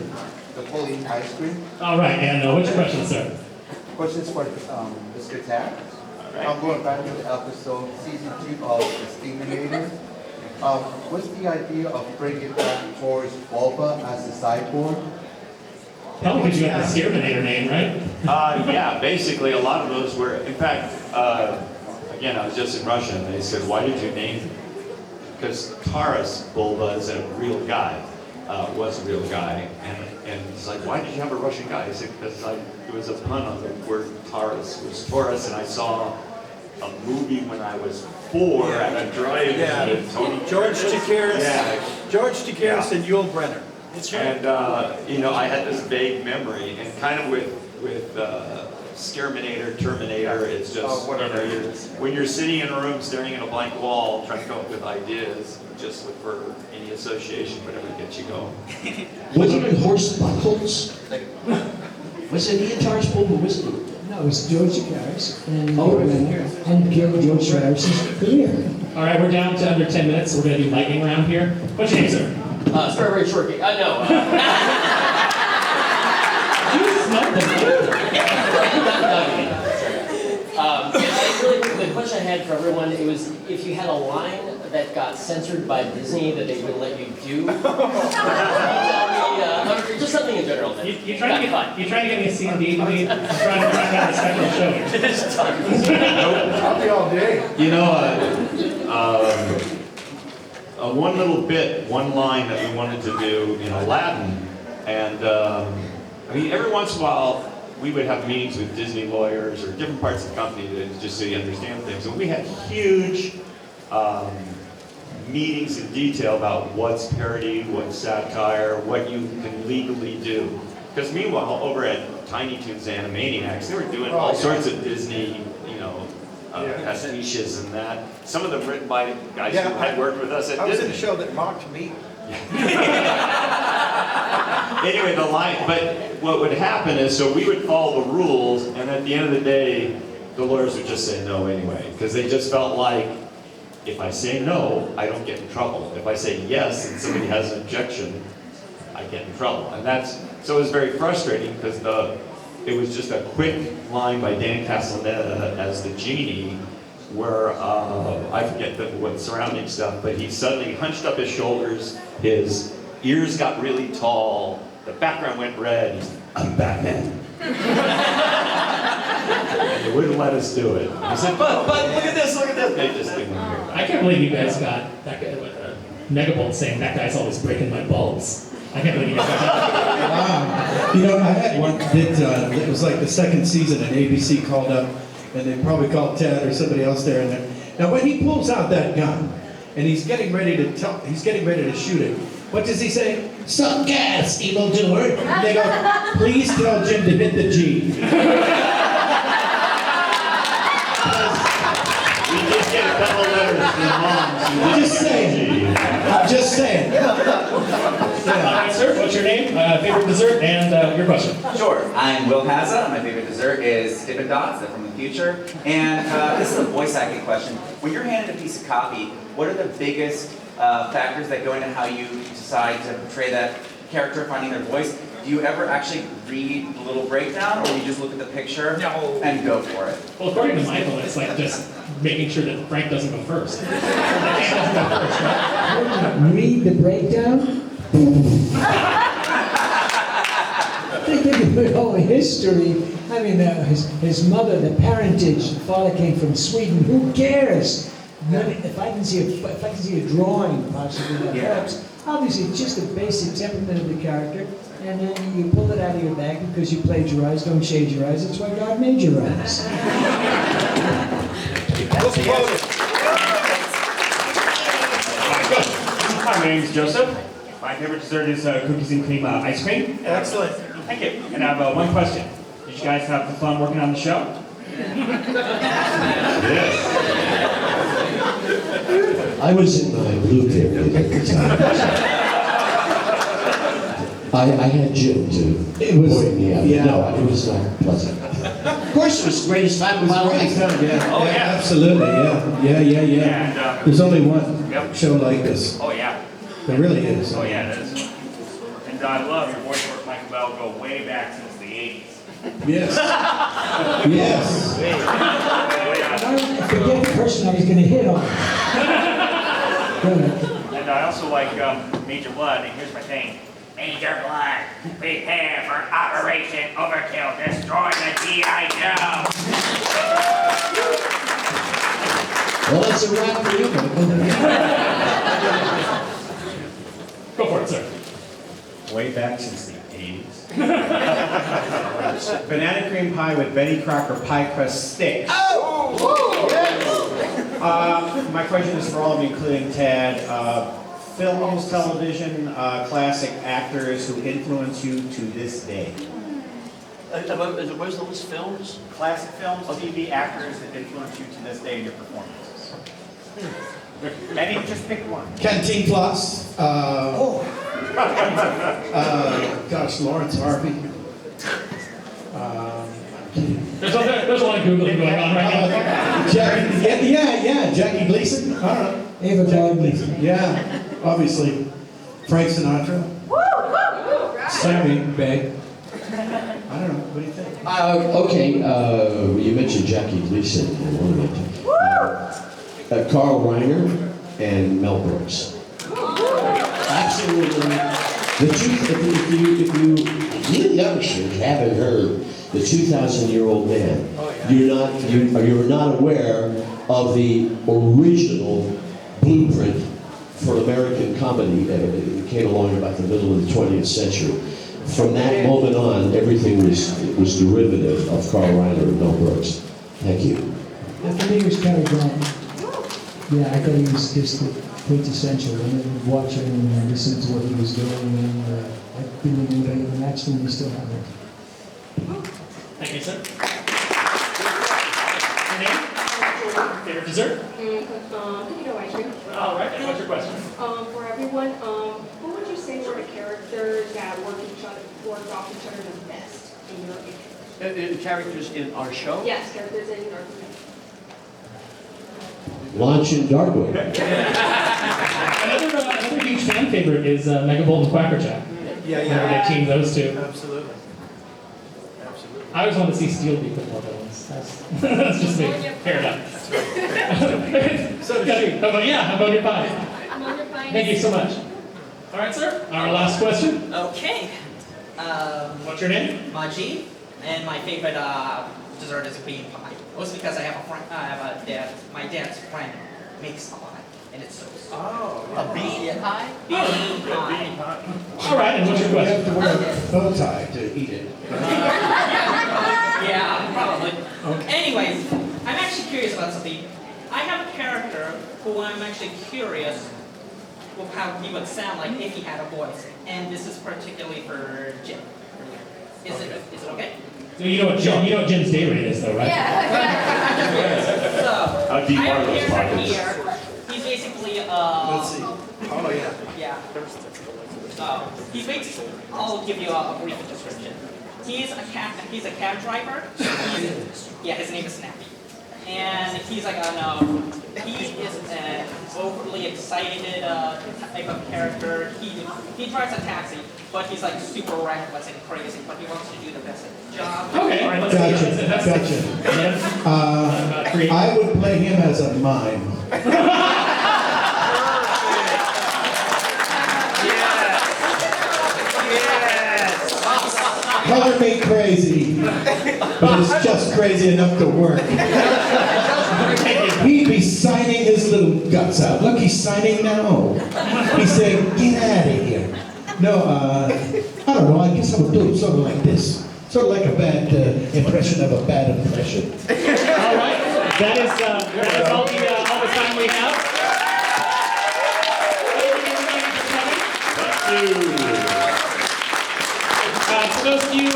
Speaker 16: The pudding ice cream.
Speaker 4: All right, and what's your question, sir?
Speaker 16: Question is for Mr. Tat. I'm going back to the episode, season 2 of Exterminator. What's the idea of bringing back Taurus Bulba as a cyborg?
Speaker 4: Probably because you got the Exterminator name, right?
Speaker 6: Yeah, basically a lot of those were, in fact, again, I was just in Russia, and they said, why did you name him? Because Taurus Bulba is a real guy, was a real guy, and it's like, why did you have a Russian guy? I said, because it was a pun on the word Taurus. It was Taurus, and I saw a movie when I was 4 at a drive-in.
Speaker 11: Yeah, George Takeiris and Yul Brynner.
Speaker 6: And you know, I had this vague memory, and kind of with Scareminator, Terminator, it's just you know, when you're sitting in a room staring at a blank wall, trying to come up with ideas, just look for any association, whatever gets you going.
Speaker 5: Wasn't it Horse Buckles? Was it Ian Taurus Bulba? Was it?
Speaker 7: No, it was George Takeiris and killed George Takeiris' career.
Speaker 4: All right, we're down to under 10 minutes. We're going to do lightning round here. What's your name, sir?
Speaker 17: Strawberry shortcake. No.
Speaker 4: You smelled the
Speaker 17: Really quick, the question I had for everyone, it was if you had a line that got censored by Disney that they wouldn't let you do. Just something in general.
Speaker 4: You trying to get me a C&D to me? I'm trying to have a special show here.
Speaker 11: I'll be all day.
Speaker 6: You know, one little bit, one line that we wanted to do in Aladdin, and I mean, every once in a while, we would have meetings with Disney lawyers or different parts of the company to just so you understand things. And we had huge meetings in detail about what's parody, what's satire, what you can legally do. Because meanwhile, over at Tiny Toons Animaniacs, they were doing all sorts of Disney, you know, pastiches and that. Some of them written by guys who had worked with us at Disney.
Speaker 11: I was in a show that mocked me.
Speaker 6: Anyway, the line, but what would happen is, so we would follow the rules, and at the end of the day, the lawyers would just say no anyway, because they just felt like, if I say no, I don't get in trouble. If I say yes, and somebody has an objection, I get in trouble. And that's, so it was very frustrating, because it was just a quick line by Dan Castellaneta as the genie, where, I forget what surrounding stuff, but he suddenly hunched up his shoulders, his ears got really tall, the background went red, he's like, I'm Batman. And they wouldn't let us do it. I said, but look at this, look at this. They just didn't hear it.
Speaker 4: I can't believe you guys got that guy with Megabolt saying that guy's always breaking my bulbs. I can't believe you guys got that.
Speaker 8: Wow. You know, I had one that it was like the second season, and ABC called up, and they probably called Ted or somebody else there. And now, when he pulls out that gun, and he's getting ready to shoot it, what does he say? Suck gas, evildoer. And they go, please tell Jim to hit the G.
Speaker 6: We did get a couple letters from moms.
Speaker 8: Just saying. Just saying.
Speaker 4: Sir, what's your name, favorite dessert, and your question?
Speaker 13: Sure. I'm Will Hazza. My favorite dessert is Dippin' Dots. They're from the future. And this is a voice acting question. When you're handed a piece of copy, what are the biggest factors that go into how you decide to portray that character, finding their voice? Do you ever actually read the little breakdown, or you just look at the picture and go for it?
Speaker 4: Well, according to Michael, it's like just making sure that Frank doesn't go first. That Dan doesn't go first, right?
Speaker 7: Read the breakdown. They give you the whole history. I mean, his mother, the parentage, the father came from Sweden. Who cares? If I can see a drawing, possibly that helps. Obviously, it's just the basic temperament of the character, and then you pull it out of your bag because you plagiarize. Don't shade your eyes. That's why God made your eyes.
Speaker 18: Hi, my name is Joseph. My favorite dessert is cookies and cream ice cream.
Speaker 11: Excellent.
Speaker 3: Thank you. And I have one question. Did you guys have fun working on the show?
Speaker 5: Yes. I was in my blue period at the time. I had Jim to point me out.
Speaker 8: yeah.
Speaker 5: No, it was not pleasant. Of course, it was the greatest time of my life.
Speaker 8: Yeah,
Speaker 3: Oh, yeah.
Speaker 8: absolutely, yeah.
Speaker 3: And,
Speaker 8: There's only one
Speaker 3: Yep.
Speaker 8: show like this.
Speaker 3: Oh, yeah.
Speaker 8: There really is.
Speaker 3: Oh, yeah, it is. And I love your voice work, Michael Bell, go way back since the 80s.
Speaker 8: Yes. Yes.
Speaker 7: I forget the person I was going to hit on. Go ahead.
Speaker 3: And I also like Major Blood, and here's my thing. Major Blood, prepare for Operation Overkill, destroy the G.I. Joe!
Speaker 5: Well, that's a wrap for you, Michael.
Speaker 4: Go for it, sir.
Speaker 18: Way back since the 80s. Banana cream pie with Betty Crocker pie crust sticks. My question is for all of you, including Tad. Films, television, classic actors who influence you to this day.
Speaker 15: Where's those films? Classic films, TV actors that influence you to this day in your performances. Maybe just pick one.
Speaker 8: Canteen Plus. Gosh, Lawrence Harvey.
Speaker 4: There's a lot of Googling going on right now.
Speaker 8: Jackie Gleason. I don't know.
Speaker 7: Ava Gleason.
Speaker 8: Yeah, obviously. Frank Sinatra. Sammy Bay. I don't know. What do you think?
Speaker 5: Okay, you mentioned Jackie Gleason in one of it. Carl Reiner and Mel Brooks. Absolutely. The truth, if you youngsters haven't heard the 2,000-year-old man, you're not aware of the original blueprint for American comedy. It came along about the middle of the 20th century. From that moment on, everything was derivative of Carl Reiner and Mel Brooks. Thank you.
Speaker 7: For me, it was Cary Grant. Yeah, I thought he was just quintessential. I remember watching and listening to what he was doing, and I didn't think anybody ever matched him, and he still haven't.
Speaker 4: Thank you, sir. Your name? Favorite dessert?
Speaker 19: Potato ice cream.
Speaker 4: All right, and what's your question?
Speaker 19: For everyone, who would you say were the characters that worked off each other the best in your opinion?
Speaker 15: Characters in our show?
Speaker 19: Yes, characters in your opinion.
Speaker 5: Launch in Darkwing.
Speaker 4: Another huge fan favorite is Megabolt and Quackerjack.
Speaker 15: Yeah.
Speaker 4: Whenever they team those two.
Speaker 15: Absolutely.
Speaker 4: I always wanted to see Steel be put more villains. That's just me. Fair enough. How about your pie? Thank you so much. All right, sir. Our last question.
Speaker 20: Okay.
Speaker 4: What's your name?
Speaker 20: Majid, and my favorite dessert is bean pie. Mostly because I have a friend. My dad's friend makes a pie, and it's so.
Speaker 15: Oh, a bean pie.
Speaker 20: Bean pie.
Speaker 4: All right, and what's your question?
Speaker 8: You have to wear a bow tie to eat it.
Speaker 20: Yeah, probably. Okay. Anyways, I'm actually curious about something. I have a character who I'm actually curious with how he would sound like if he had a voice, and this is particularly for Jim. Is it okay?
Speaker 4: So you know what Jim's day rate is, though, right?
Speaker 20: So,
Speaker 6: How deep
Speaker 20: I have
Speaker 6: are
Speaker 20: a
Speaker 6: those
Speaker 20: character
Speaker 6: pockets?
Speaker 20: here. He's basically
Speaker 15: Let's see. Oh, yeah.
Speaker 20: Yeah. I'll give you a brief description. He's a cab driver. His name is Snappy. And he's like, he is an overly excited type of character. He drives a taxi, but he's like super reckless and crazy, but he wants to do the best job.
Speaker 4: Okay, all right, let's
Speaker 8: Gotcha. I would play him as a mime. Color me crazy, but it's just crazy enough to work. He'd be signing his little guts out. Look, he's signing now. He's saying, get out of here. No, I don't know, I guess I would do it sort of like this. Sort of like a bad impression of a bad impression.
Speaker 4: All right, that is all the time we have. Thank you. For those of you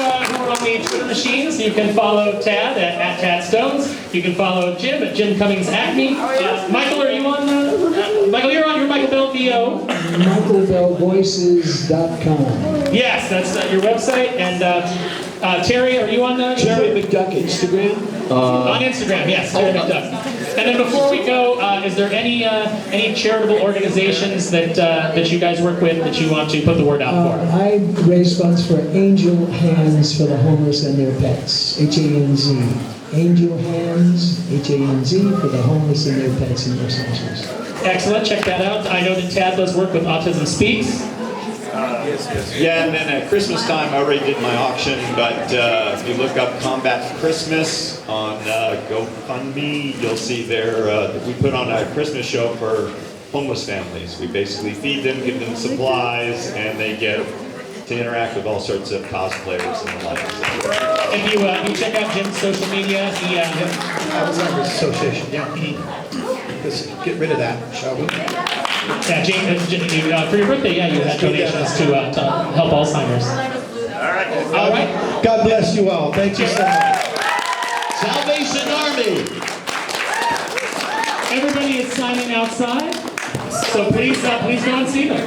Speaker 4: machines. You can follow Tad at Tad Stones. You can follow Jim at Jim Cummings Acme. Michael, are you on? Michael, you're on. You're Michael Bell VO.
Speaker 7: MichaelBellVoices.com.
Speaker 4: Yes, that's your website. And Terry, are you on?
Speaker 5: Terry McDuck Instagram.
Speaker 4: On Instagram, yes, Terry McDuck. And then before we go, is there any charitable organizations that you guys work with that you want to put the word out for?
Speaker 7: I raise funds for Angel Hands for the homeless and their pets. H-A-N-Z. Angel Hands, H-A-N-Z, for the homeless and their pets in Los Angeles.
Speaker 4: Excellent, check that out. I know that Tad does work with Autism Speaks.
Speaker 6: Yeah, and then at Christmas time, I already did my auction, but if you look up Combat Christmas on GoFundMe, you'll see there we put on a Christmas show for homeless families. We basically feed them, give them supplies, and they get to interact with all sorts of cosplayers and the like.
Speaker 4: If you check out Jim's social media, he
Speaker 8: Alzheimer's Association, yeah. Let's get rid of that, shall we?
Speaker 4: Yeah, Jim, for your birthday, yeah, you had donations to help Alzheimer's.
Speaker 8: All right. God bless you all. Thank you so much.
Speaker 5: Salvation Army.
Speaker 4: Everybody is signing outside, so please go and see them.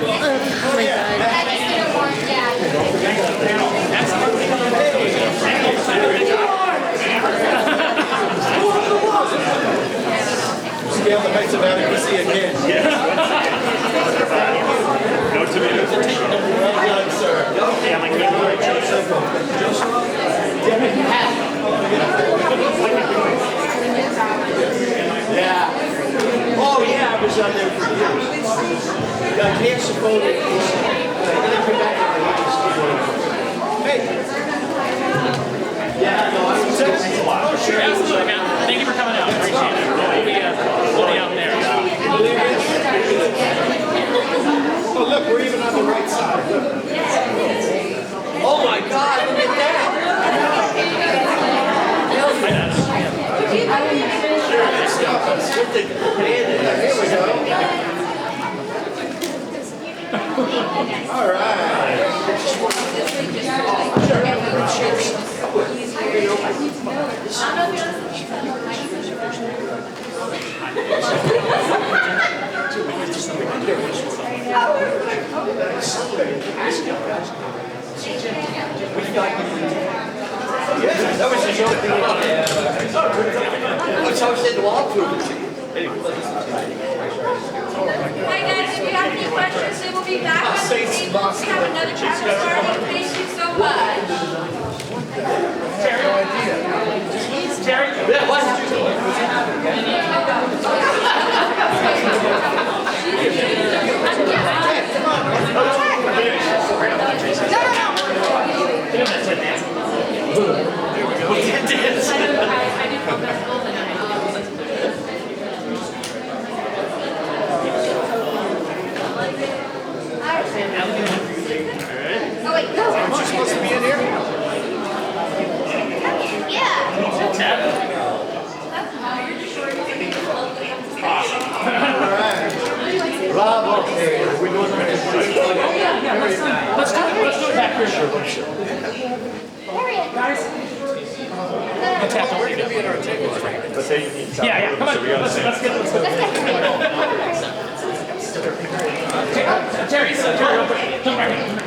Speaker 11: Scale the heights of adequacy again.
Speaker 6: No tomatoes.
Speaker 11: Well done, sir. Yeah. Oh, yeah, I was on there for years. I can't suppose it. Hey. Yeah, no, I was
Speaker 3: Oh, sure. Absolutely, man. Thank you for coming out. Appreciate it. We'll be out there.
Speaker 11: Oh, look, we're even on the right side. Look. Oh, my God, look at that. Sure, this stuff. It's good to band it. Here we go. All right. Yeah, that was a joke. That's how I said the wall proof.
Speaker 14: Hi guys, if you have any questions, they will be back on the table. We have another chapter starting. Thank you so much.
Speaker 3: Terry?
Speaker 11: Yeah, what?
Speaker 14: Oh wait, no.
Speaker 11: Aren't you supposed to be in here?
Speaker 14: Yeah.
Speaker 11: Alright. Bravo. We're doing the
Speaker 3: Let's do it back here.
Speaker 14: Guys.
Speaker 11: We're going to be at our tables, right?
Speaker 3: Yeah, come on. Let's get Terry, come back here.